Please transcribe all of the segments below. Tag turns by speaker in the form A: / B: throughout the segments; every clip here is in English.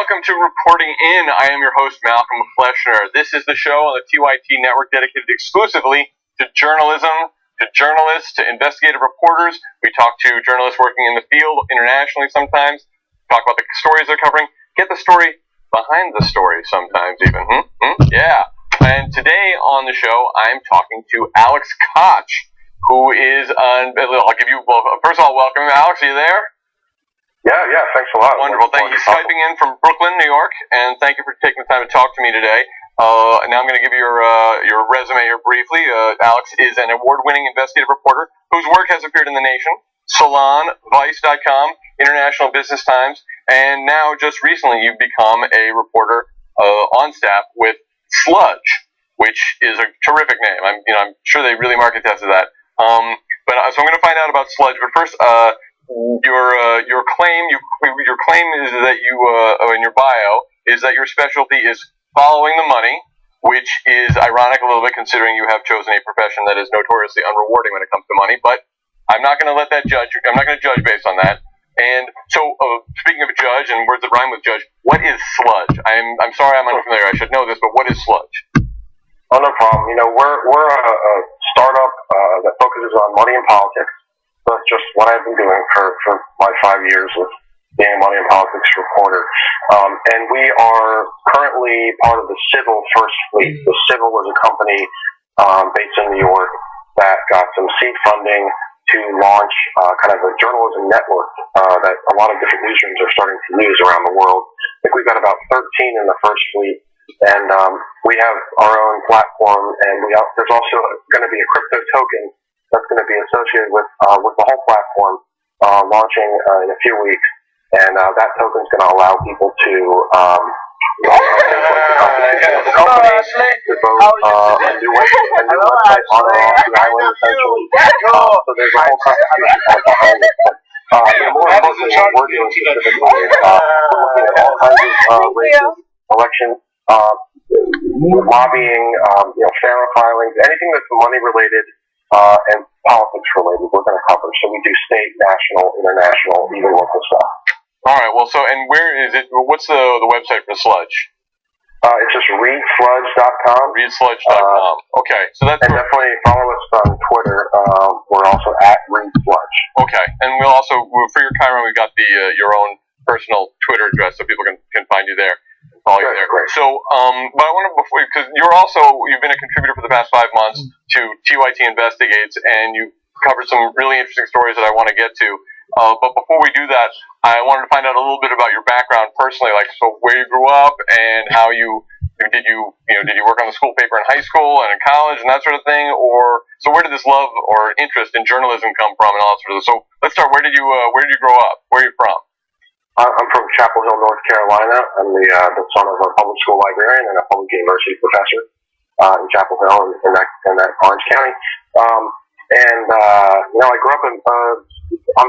A: welcome to Reporting In. I am your host, Malcolm Fleshner. This is the show on the TYT network dedicated exclusively to journalism, to journalists, to investigative reporters. We talk to journalists working in the field, internationally sometimes, talk about the stories they're covering, get the story behind the story sometimes even. Yeah. And today on the show, I'm talking to Alex Kotch, who is on, I'll give you, well, first of all, welcome. Alex, are you there?
B: Yeah, thanks a lot.
A: Wonderful. Thank you. Skyping in from Brooklyn, New York, and thank you for taking the time to talk to me today. Now I'm going to give you your resume here briefly. Alex is an award-winning investigative reporter whose work has appeared in The Nation, Salon, Vice.com, International Business Times, and now just recently you've become a reporter on staff with Sludge, which is a terrific name. I'm sure they really market tested that. So I'm going to find out about Sludge, but first. Your claim is that you in your bio is that your specialty is following the money, which is ironic a little bit considering you have chosen a profession that is notoriously unrewarding when it comes to money. But I'm not going to let that judge. I'm not going to judge based on that. And so, speaking of judge and words that rhyme with judge, what is Sludge? I'm sorry I'm unfamiliar. I should know this, but what is Sludge?
B: Oh, no problem. We're a startup that focuses on money and politics. That's just what I've been doing for my 5 years with being a money and politics reporter. And we are currently part of the Civil First Fleet. The Civil is a company based in New York that got some seed funding to launch kind of a journalism network that a lot of different newsrooms are starting to use around the world. I think we've got about 13 in the First Fleet. And we have our own platform, and there's also going to be a crypto token that's going to be associated with the whole platform launching in a few weeks, and that token is going to allow people to vote a new website on or off the island, essentially. So there's a whole constitution behind it. More importantly, what we're doing specifically is we're looking at all kinds of races, elections, lobbying, FARA filings, anything that's money related. And politics related, we're going to cover. So we do state, national, international, even local stuff.
A: All right. Well, and where is it? What's the website for Sludge?
B: It's just readsludge.com.
A: Readsludge.com. Okay. So that's
B: and definitely follow us on Twitter. We're also at readsludge.
A: Okay. And we'll also for your Chiron, we've got your own personal Twitter address, so people can find you there. Follow you there.
B: Great.
A: So, but I wonder because you've been a contributor for the past 5 months to TYT Investigates, and you covered some really interesting stories that I want to get to. But before we do that, I wanted to find out a little bit about your background personally, so where you grew up and how did you work on the school paper in high school and in college and that sort of thing, or so where did this love or interest in journalism come from and all that sort of. So let's start. Where did you grow up? Where are you from?
B: I'm from Chapel Hill, North Carolina. I'm the son of a public school librarian and a public university professor in Chapel Hill in that Orange County. I grew up on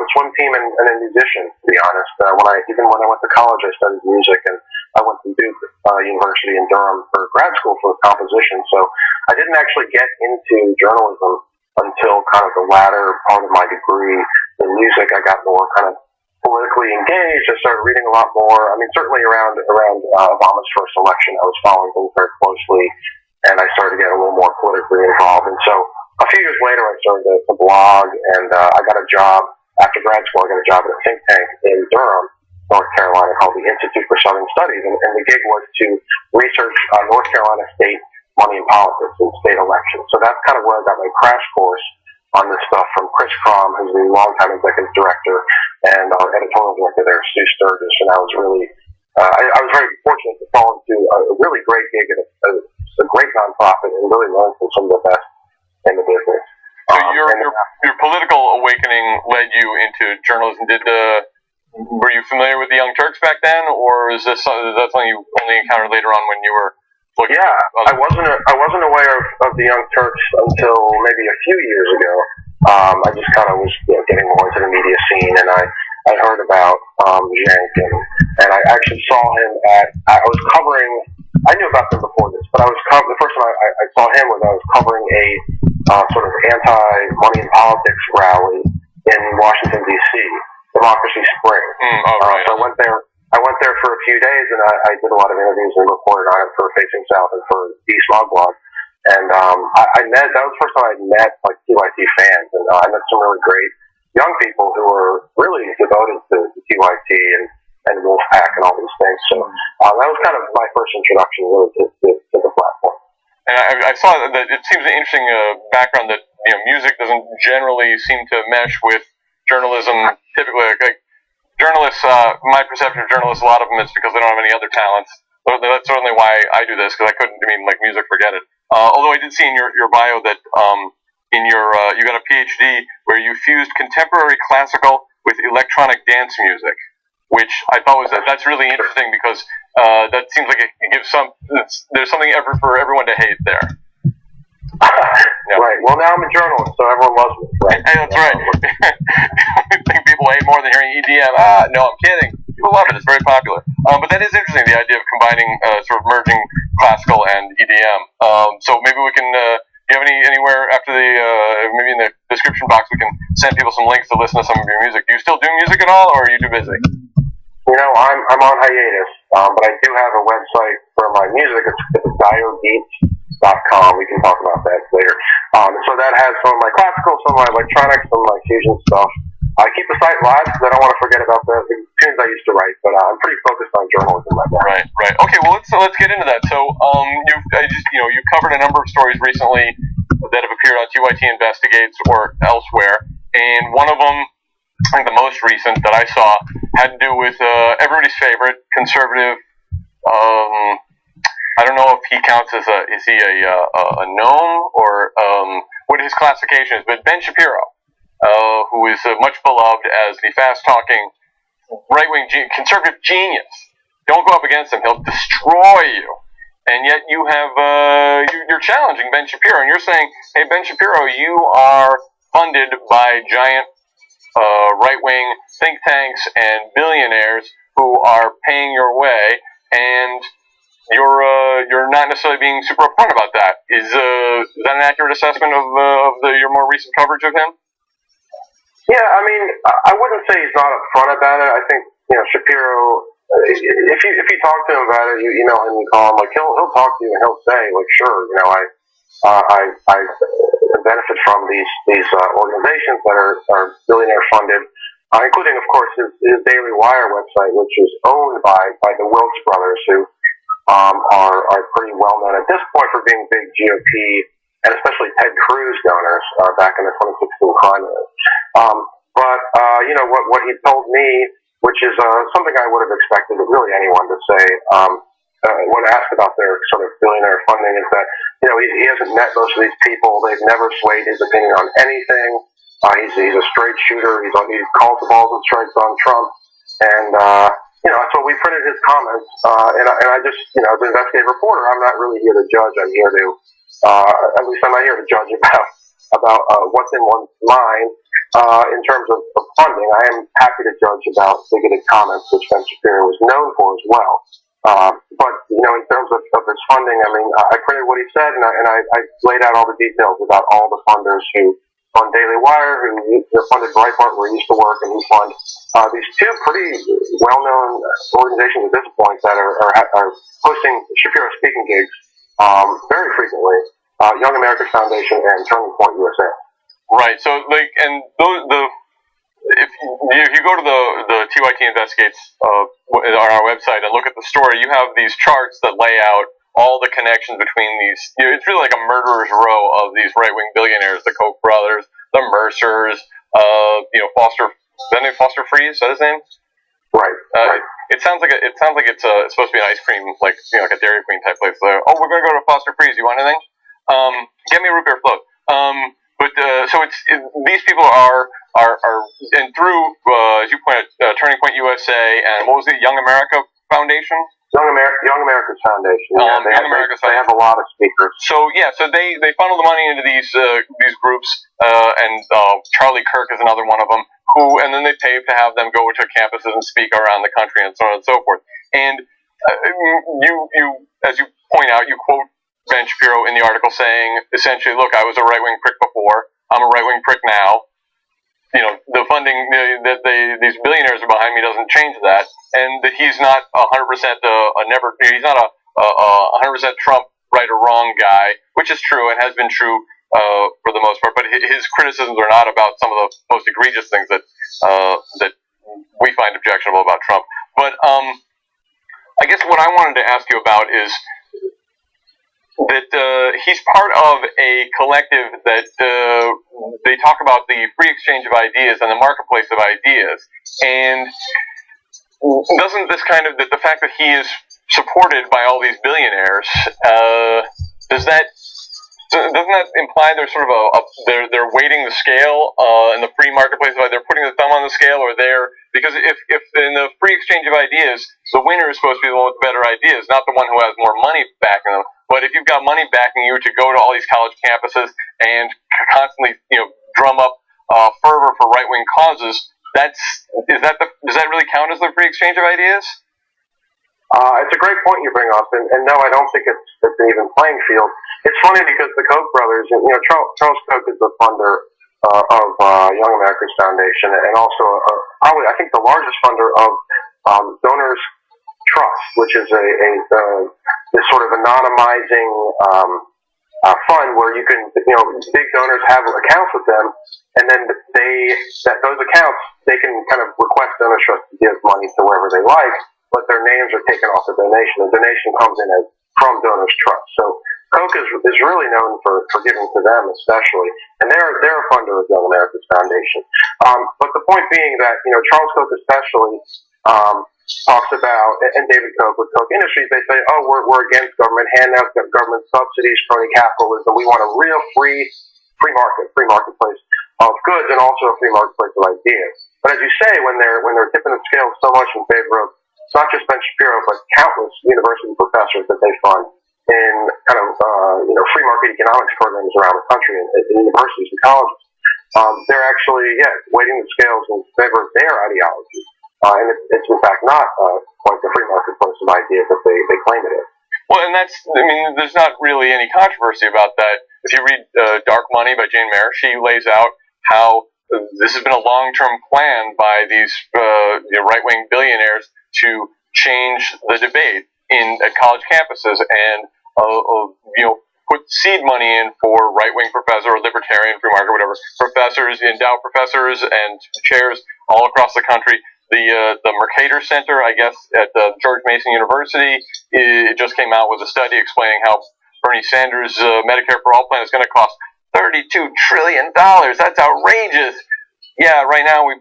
B: the swim team and a musician, to be honest. When I went to college, I studied music, and I went to Duke University in Durham for grad school for composition. So I didn't actually get into journalism until kind of the latter part of my degree. In music, I got more kind of politically engaged. I started reading a lot more. I mean, certainly around Obama's first election, I was following things very closely, and I started to get a little more politically involved. And so a few years later, I started to blog, and I got a job after grad school. I got a job at a think tank in Durham, North Carolina, called the Institute for Southern Studies, and the gig was to research North Carolina state money and politics and state elections. So that's kind of where I got my crash course on this stuff from Chris Crom, who's the longtime executive director, and our editorial director there, Stu Sturgis. And I was really, I was very fortunate to fall into a really great gig at a great nonprofit and really learn from some of the best in the business.
A: So your political awakening led you into journalism. Were you familiar with the Young Turks back then, or is that something you only encountered later on when you were?
B: I wasn't aware of the Young Turks until maybe a few years ago. I just kind of was getting more into the media scene, and I heard about Cenk, and I actually saw him I knew about them before this, but the first time I saw him was I was covering a sort of anti-money and politics rally in Washington, D.C., Democracy Spring.
A: Right.
B: So I went there for a few days, and I did a lot of interviews and reported on it for Facing South and for the Smog Blog. And that was the first time I met like TYT fans, and I met some really great young people who were really devoted to TYT and Wolfpack and all these things. So that was kind of my first introduction really to the platform.
A: And I saw that it seems an interesting background that music doesn't generally seem to mesh with journalism. Typically, like journalists, my perception of journalists, a lot of them is because they don't have any other talents. That's certainly why I do this, because I couldn't. I mean, like music, forget it. Although I did see in your bio that in your you got a PhD where you fused contemporary classical with electronic dance music, which I thought that's really interesting because that seems like it gives there's something for everyone to hate there.
B: Yeah. Right. Well, now I'm a journalist, so everyone loves me. Right.
A: Hey, that's right. I think people hate more than hearing EDM. No, I'm kidding. People love it. It's very popular. But that is interesting, the idea of combining, sort of merging classical and EDM. So maybe we can, do you have anywhere after maybe in the description box, we can send people some links to listen to some of your music. Do you still do music at all, or are you too busy?
B: I'm on hiatus, but I do have a website for my music. It's diobeats.com. We can talk about that later. So that has some of my classical, some of my electronics, some of my fusion stuff. I keep the site live because I don't want to forget about the tunes I used to write, but I'm pretty focused on journalism right now.
A: Right. Okay, well let's get into that. So you've covered a number of stories recently that have appeared on TYT Investigates or elsewhere, and one of them, I think the most recent that I saw, had to do with everybody's favorite conservative. I don't know if he counts as is he a gnome or what his classification is, but Ben Shapiro. Who is much beloved as the fast-talking, right-wing conservative genius. Don't go up against him; he'll destroy you. And yet you have you're challenging Ben Shapiro, and you're saying, "Hey, Ben Shapiro, you are funded by giant right-wing think tanks and billionaires who are paying your way, and you're not necessarily being super upfront about that." Is that an accurate assessment of your more recent coverage of him?
B: Yeah, I mean, I wouldn't say he's not upfront about it. I think Shapiro. If you talk to him about it, you know him, you call him, like he'll talk to you and he'll say, like, sure, I benefit from these organizations that are billionaire funded, including of course his Daily Wire website, which is owned by the Wilkes brothers, who are pretty well known at this point for being big GOP and especially Ted Cruz donors back in the 2016 primary. But what he told me, which is something I would have expected really anyone to say when asked about their sort of billionaire funding, is that he hasn't met most of these people. They've never swayed his opinion on anything. He's a straight shooter. He calls the balls and strikes on Trump, and so we printed his comments. And I just as an investigative reporter, I'm not really here to judge. I'm here to at least I'm not here to judge about what's in one's mind in terms of funding. I am happy to judge about bigoted comments, which Ben Shapiro was known for as well. But in terms of his funding, I mean, I printed what he said, and I laid out all the details about all the funders who fund Daily Wire, who funded Breitbart, where he used to work, and who fund these two pretty well-known organizations at this point that are hosting Shapiro speaking gigs very frequently, Young America's Foundation and Turning Point USA.
A: Right. So, if you go to the TYT Investigates on our website and look at the story, you have these charts that lay out all the connections between these. It's really like a murderer's row of these right-wing billionaires: the Koch brothers, the Mercers, Foster Freeze. Is that his name?
B: Right. Right.
A: It sounds like it's supposed to be an ice cream, like a Dairy Queen type place. We're gonna go to Foster Freeze. You want anything? Get me a root beer float. So these people are and through as you pointed Turning Point USA and what was it, Young America Foundation?
B: Young America's Foundation. Yeah, they have a lot of speakers.
A: So they funnel the money into these groups, and Charlie Kirk is another one of them. And then they pay to have them go to campuses and speak around the country and so on and so forth. And you as you point out, you quote Ben Shapiro in the article saying essentially, look, I was a right-wing prick before, I'm a right-wing prick now. the funding that these billionaires are behind me doesn't change that, and that he's not 100% he's not a 100% Trump right or wrong guy, which is true and has been true for the most part. But his criticisms are not about some of the most egregious things that we find objectionable about Trump. But I guess what I wanted to ask you about is that he's part of a collective that they talk about the free exchange of ideas and the marketplace of ideas. And doesn't this kind of, the fact that he is supported by all these billionaires, doesn't that imply they're sort of they're weighting the scale in the free marketplace? They're putting the thumb on the scale, or because if in the free exchange of ideas, the winner is supposed to be the one with better ideas, not the one who has more money backing them. But if you've got money backing you to go to all these college campuses and constantly, drum up fervor for right-wing causes, does that really count as the free exchange of ideas?
B: It's a great point you bring up, and no, I don't think it's an even playing field. It's funny because the Koch brothers, Charles Koch is the funder of Young America's Foundation, and also probably I think the largest funder of Donors Trust, which is this sort of anonymizing fund where you can, big donors have accounts with them, and then those accounts they can kind of request Donors Trust to give money to wherever they like, but their names are taken off the donation. The donation comes in from Donors Trust. So Koch is really known for giving to them especially, and they're a funder of Young America's Foundation. But the point being that Charles Koch especially talks about, and David Koch with Koch Industries, they say, oh, we're against government handouts, government subsidies, crony capitalism. We want a real free marketplace of goods, and also a free marketplace of ideas. But as you say, when they're tipping the scale so much in favor of not just Ben Shapiro, but countless university professors that they fund in kind of free market economics programs around the country in universities and colleges, they're actually weighting the scales in favor of their ideology. And it's in fact not quite the free marketplace of ideas that they claim it is.
A: Well, and there's not really any controversy about that. If you read Dark Money by Jane Mayer, she lays out how this has been a long-term plan by these right-wing billionaires to change the debate at college campuses and put seed money in for right-wing professor or libertarian, free market, whatever, professors, endowed professors and chairs all across the country. The Mercator Center, I guess, at George Mason University, it just came out with a study explaining how Bernie Sanders' Medicare for All plan is going to cost $32 trillion. That's outrageous. Yeah, right now we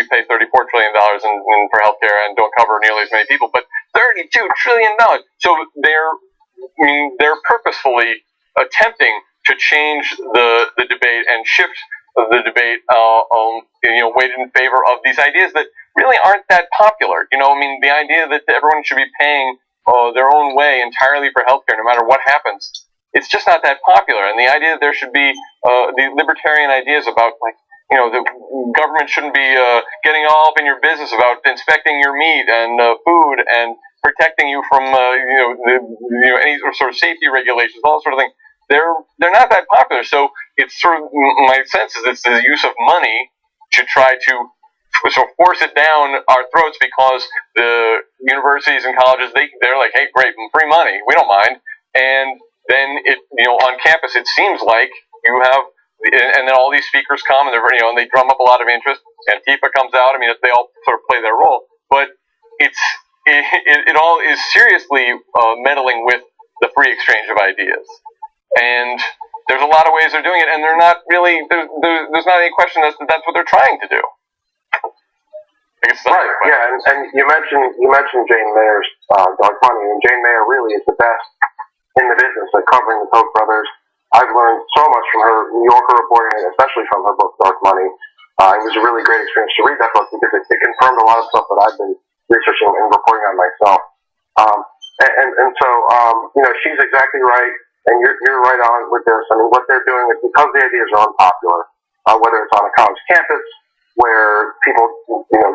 A: pay $34 trillion for healthcare and don't cover nearly as many people, but $32 trillion. So they're purposefully attempting to change the debate and shift the debate, weighted in favor of these ideas that really aren't that popular. The idea that everyone should be paying their own way entirely for healthcare, no matter what happens, it's just not that popular. And the idea that there should be the libertarian ideas about the government shouldn't be getting all up in your business about inspecting your meat and food and protecting you from any sort of safety regulations, all that sort of thing. They're not that popular. So it's sort of, my sense is it's the use of money to try to sort of force it down our throats, because the universities and colleges, they're like, hey, great, free money, we don't mind. And then on campus it seems like you have, and then all these speakers come and and they drum up a lot of interest. Antifa comes out. They all sort of play their role, but it all is seriously meddling with the free exchange of ideas. And there's a lot of ways they're doing it, and they're not really. There's not any question that that's what they're trying to do.
B: Right. Yeah, and you mentioned Jane Mayer's Dark Money, and Jane Mayer really is the best in the business at covering the Koch brothers. I've learned so much from her New Yorker reporting, and especially from her book Dark Money. It was a really great experience to read that book because it confirmed a lot of stuff that I've been researching and reporting on myself. So she's exactly right, and you're right on with this. What they're doing is, because the ideas are unpopular, whether it's on a college campus where people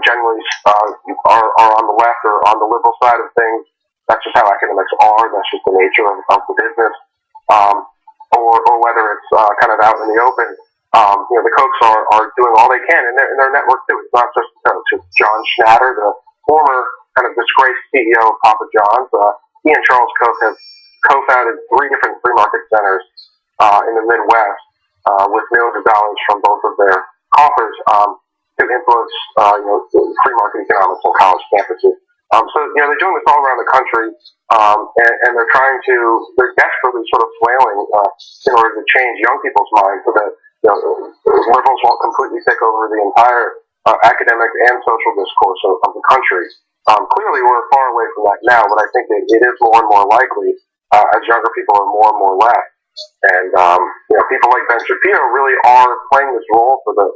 B: generally are on the left or on the liberal side of things. That's just how academics are. That's just the nature of the business. Or whether it's kind of out in the open, The Kochs are doing all they can in their network too. It's not just the Kochs. It's John Schnatter, the former kind of disgraced CEO of Papa John's. He and Charles Koch have co-founded 3 different free market centers in the Midwest with millions of dollars from both of their coffers to influence free market economics on college campuses. They're doing this all around the country, and they're desperately sort of flailing in order to change young people's minds so that liberals won't completely take over the entire academic and social discourse of the country. Clearly, we're far away from that now, but I think it is more and more likely as younger people are more and more left. And people like Ben Shapiro really are playing this role for the.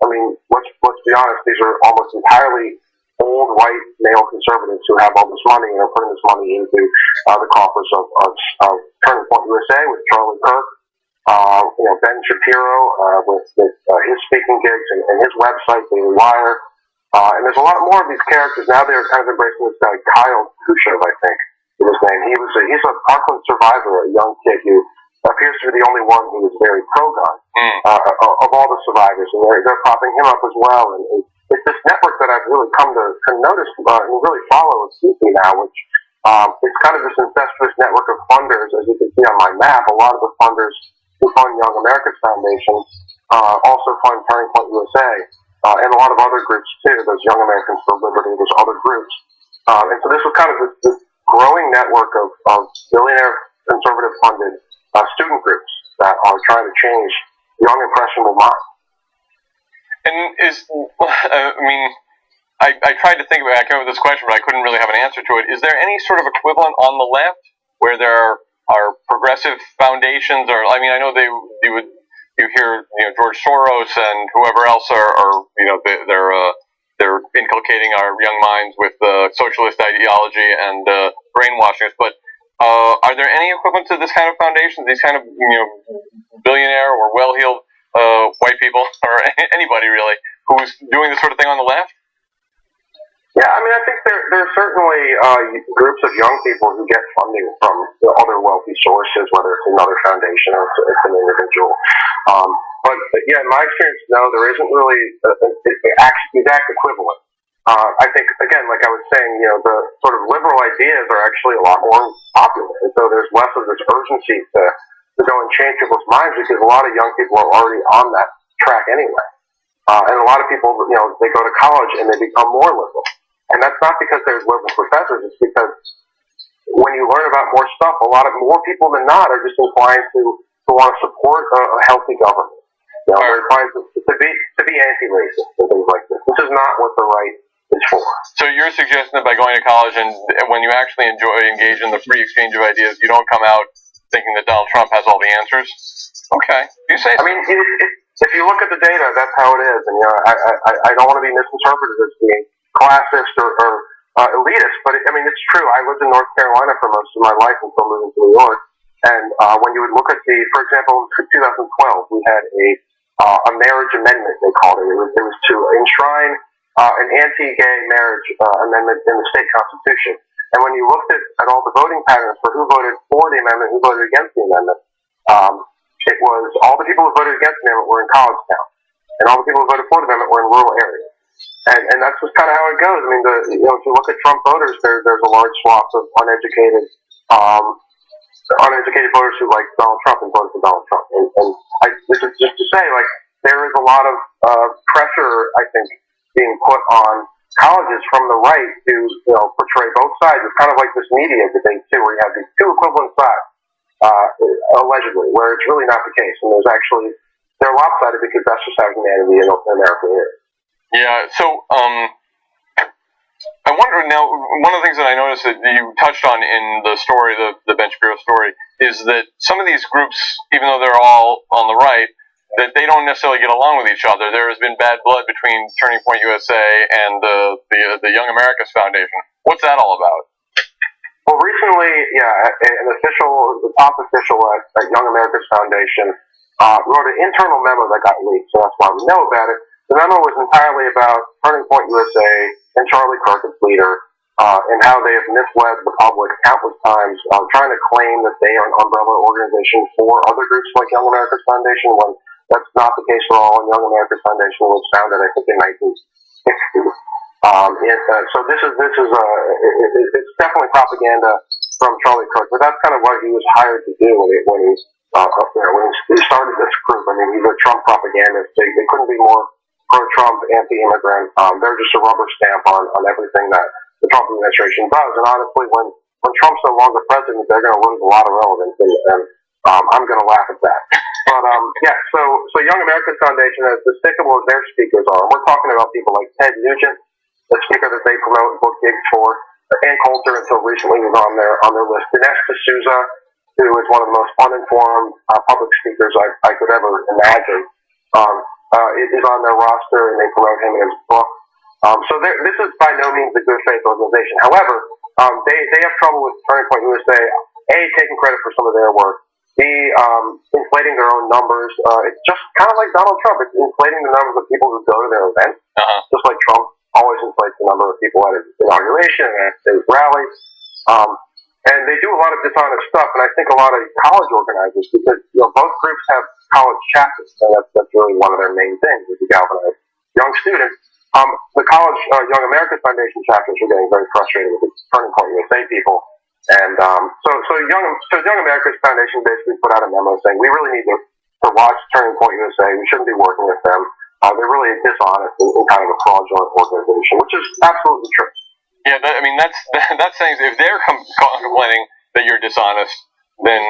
B: I mean, let's be honest; these are almost entirely old white male conservatives who have all this money and are putting this money into the coffers of Turning Point USA with Charlie Kirk, Ben Shapiro with his speaking gigs and his website, Daily Wire. And there's a lot more of these characters now. They're kind of embracing this guy, Kyle Khrushchev, I think is his name. He's a Parkland survivor, a young kid who appears to be the only one who is very pro-gun of all the survivors, and they're propping him up as well. And it's this network that I've really come to notice and really follow acutely now, which it's kind of this incestuous network of funders, as you can see on my map. A lot of the funders who fund Young America's Foundation also fund Turning Point USA, and a lot of other groups too, those Young Americans for Liberty, those other groups. And so this was kind of this growing network of billionaire conservative-funded student groups that are trying to change young, impressionable minds.
A: And I tried to think about it. I came up with this question, but I couldn't really have an answer to it. Is there any sort of equivalent on the left where there are progressive foundations, or I know you hear George Soros and whoever else are they're inculcating our young minds with socialist ideology and brainwashing us, but are there any equivalent to this kind of foundations, these kind of billionaire or well-heeled white people, or anybody really, who's doing this sort of thing on the left?
B: Yeah, I think there's certainly groups of young people who get funding from other wealthy sources, whether it's another foundation or it's an individual. But in my experience, no, there isn't really an exact equivalent. I think, again, like I was saying, the sort of liberal ideas are actually a lot more popular. And so there's less of this urgency to go and change people's minds because a lot of young people are already on that track anyway. And a lot of people, they go to college and they become more liberal. And that's not because there's liberal professors. It's because when you learn about more stuff, a lot of more people than not are just inclined to want to support a healthy government. They're inclined to be anti-racist and things like this. This is not what the right is for.
A: So you're suggesting that by going to college and when you actually engage in the free exchange of ideas, you don't come out thinking that Donald Trump has all the answers? Okay. You say so.
B: If you look at the data, that's how it is. And I don't want to be misinterpreted as being classist or elitist, but it's true. I lived in North Carolina for most of my life until moving to New York. And when you would look at for example, in 2012, we had a marriage amendment, they called it. It was to enshrine an anti-gay marriage amendment in the state constitution. And when you looked at all the voting patterns for who voted for the amendment, who voted against the amendment, it was all the people who voted against the amendment were in college towns, and all the people who voted for the amendment were in rural areas. And that's just kind of how it goes. If you look at Trump voters, there's a large swath of uneducated voters who like Donald Trump and voted for Donald Trump. This is just to say, there is a lot of pressure, I think, being put on colleges from the right to portray both sides. It's kind of like this media debate too, where you have these two equivalent sides, allegedly, where it's really not the case, and they're lopsided because that's just how humanity in America is.
A: Yeah, so I wonder now, one of the things that I noticed that you touched on in the story, the Ben Shapiro story, is that some of these groups, even though they're all on the right, that they don't necessarily get along with each other. There has been bad blood between Turning Point USA and the Young America's Foundation. What's that all about?
B: Well, recently, the top official at Young America's Foundation wrote an internal memo that got leaked, so that's why we know about it. The memo was entirely about Turning Point USA and Charlie Kirk, its leader, and how they have misled the public countless times, trying to claim that they are an umbrella organization for other groups like Young America's Foundation when That's not the case at all. And Young America's Foundation was founded, I think, in 1960. So it's definitely propaganda from Charlie Kirk, but that's kind of what he was hired to do when he started this group. I mean, he's a Trump propagandist. They couldn't be more pro-Trump, anti-immigrant. They're just a rubber stamp on everything that the Trump administration does. And honestly, when Trump's no longer president, they're going to lose a lot of relevance, and I'm going to laugh at that. But so Young America's Foundation, as despicable as their speakers are, we're talking about people like Ted Nugent, the speaker that they promote and book gigs for, Ann Coulter until recently was on their list, Dinesh D'Souza, who is one of the most uninformed public speakers I could ever imagine, is on their roster, and they promote him in his book. So this is by no means a good faith organization. However, they have trouble with Turning Point USA, A, taking credit for some of their work, B, inflating their own numbers. It's just kind of like Donald Trump. It's inflating the numbers of people who go to their events, just like Trump always inflates the number of people at his inauguration and at his rallies. And they do a lot of dishonest stuff, and I think a lot of college organizers, because both groups have college chapters, and that's really one of their main things, is to galvanize young students. The college Young America's Foundation chapters are getting very frustrated with the Turning Point USA people, and so Young America's Foundation basically put out a memo saying we really need to watch Turning Point USA. We shouldn't be working with them. They're really dishonest and kind of a fraudulent organization, which is absolutely true.
A: Yeah, that's saying if they're complaining that you're dishonest, then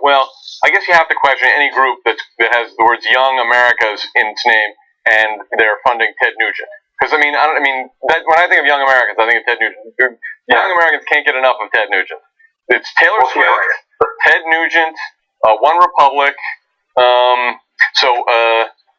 A: well, I guess you have to question any group that has the words "Young Americas" in its name and they're funding Ted Nugent. Because when I think of Young Americans, I think of Ted Nugent. Young Americans can't get enough of Ted Nugent. It's Taylor Swift, Ted Nugent, One Republic. Anyway.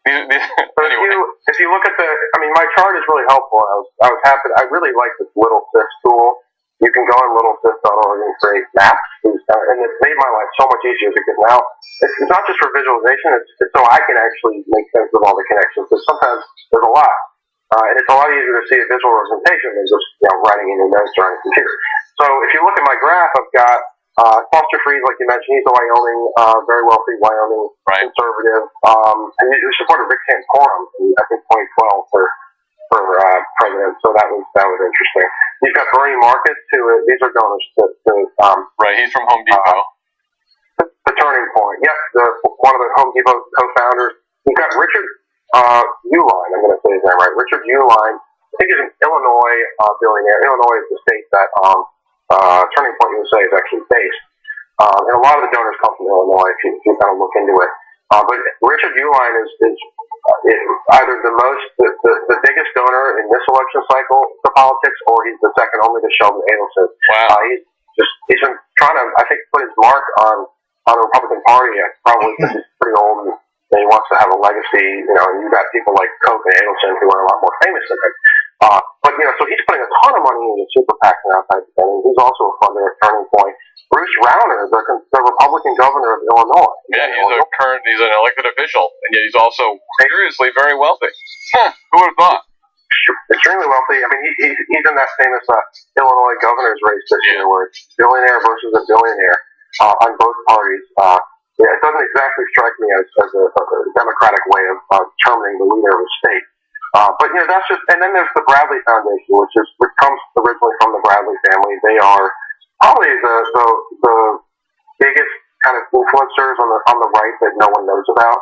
B: If you look at my chart is really helpful. I was happy. I really like this Little Sis tool. You can go on littlesis.org and create maps, and it's made my life so much easier because now it's not just for visualization. It's so I can actually make sense of all the connections. Because sometimes there's a lot, and it's a lot easier to see a visual representation than just writing in your notes or on a computer. So if you look at my graph, I've got Foster Freed, like you mentioned, he's a Wyoming, very wealthy Wyoming conservative, and he supported Rick Santorum in, I think, 2012 for president. So that was interesting. He's got Bernie Marcus, these are donors to
A: right. He's from Home Depot.
B: The Turning Point. Yep, one of the Home Depot co-founders. You've got Richard Uihlein. I'm going to say his name right. Richard Uihlein. I think he's an Illinois billionaire. Illinois is the state that Turning Point USA is actually based. And a lot of the donors come from Illinois if you kind of look into it. But Richard Uihlein is either the biggest donor in this election cycle to politics, or he's the second only to Sheldon Adelson.
A: Wow.
B: He's been trying to, I think, put his mark on the Republican Party, probably because he's pretty old and he wants to have a legacy, and you've got people like Koch and Adelson who are a lot more famous than him. So he's putting a ton of money into super PACs and that type of thing. He's also a funder at Turning Point. Bruce Rauner, the Republican governor of Illinois.
A: Yeah, he's an elected official, and yet he's also seriously very wealthy. Who would have thought?
B: Extremely wealthy. I mean, he's in that famous Illinois governor's race this year, where it's billionaire versus a billionaire on both parties. It doesn't exactly strike me as a democratic way of determining the leader of a state. But that's just. And then there's the Bradley Foundation, which comes originally from the Bradley family. They are probably the biggest kind of influencers on the right that no one knows about.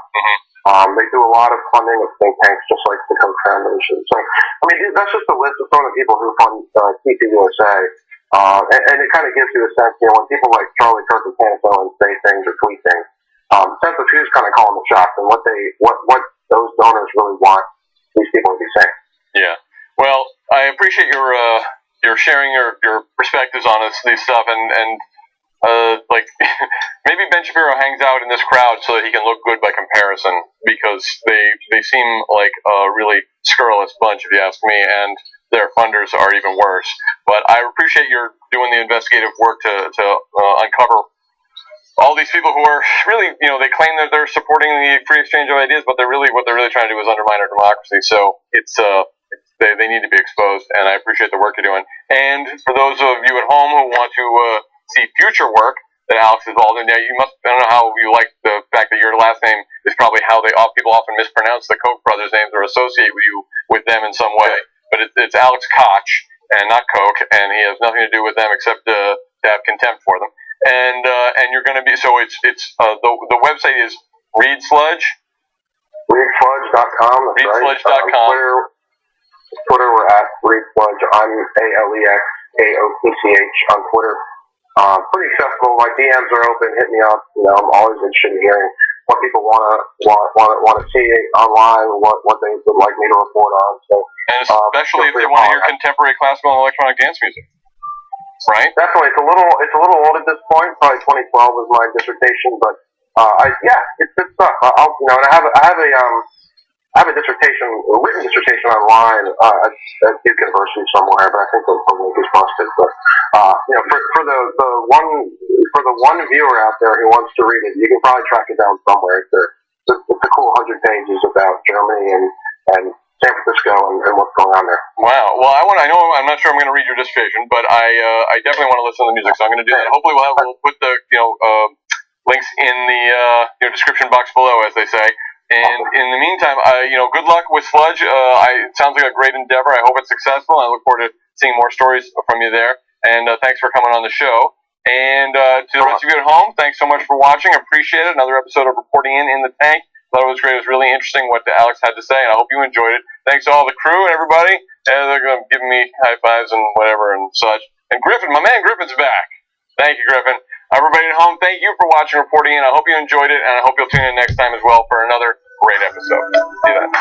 B: They do a lot of funding of think tanks, just like the Koch Foundation. So, that's just a list of some of the people who fund TPUSA. And it kind of gives you a sense, when people like Charlie Kirk and Canetone say things or tweet things, sense of who's kind of calling the shots and what those donors really want these people to be saying.
A: Yeah. Well, I appreciate your sharing your perspectives on these stuff, and maybe Ben Shapiro hangs out in this crowd so that he can look good by comparison, because they seem like a really scurrilous bunch, if you ask me, and their funders are even worse. But I appreciate your doing the investigative work to uncover all these people who are really, they claim that they're supporting the free exchange of ideas, but what they're really trying to do is undermine our democracy. So they need to be exposed, and I appreciate the work you're doing. And for those of you at home who want to see future work that Alex is involved in. Yeah, you must. I don't know how you like the fact that your last name is probably how people often mispronounce the Koch brothers' names or associate with them in some way. But it's Alex Kotch and not Koch, and he has nothing to do with them except to have contempt for them. And you're going to be the website is Reed Sludge.
B: ReedSludge.com.
A: ReedSludge.com.
B: Twitter, we're at Reed Sludge. I'm AlexKotch on Twitter. Pretty accessible. My DMs are open. Hit me up. I'm always interested in hearing what people want to see online, what they would like me to report on. So,
A: and especially if they want to hear contemporary classical and electronic dance music, right?
B: Definitely. It's a little old at this point. Probably 2012 was my dissertation, but it's good stuff. And I have a written dissertation online at Duke University somewhere, but I think the link is busted. But for the one viewer out there who wants to read it, you can probably track it down somewhere. It's a cool 100 pages about Germany and San Francisco and what's going on there.
A: Wow. Well, I'm not sure I'm going to read your dissertation, but I definitely want to listen to the music, so I'm going to do that. Hopefully, we'll put the links in the description box below, as they say. And in the meantime, good luck with Sludge. It sounds like a great endeavor. I hope it's successful. I look forward to seeing more stories from you there. And thanks for coming on the show. And to the rest of you at home, thanks so much for watching. I appreciate it. Another episode of Reporting in the Tank. Thought it was great. It was really interesting what Alex had to say, and I hope you enjoyed it. Thanks to all the crew and everybody. And they're going to give me high fives and whatever and such. And Griffin, my man Griffin's back. Thank you, Griffin. Everybody at home, thank you for watching Reporting In. I hope you enjoyed it, and I hope you'll tune in next time as well for another great episode. See you then.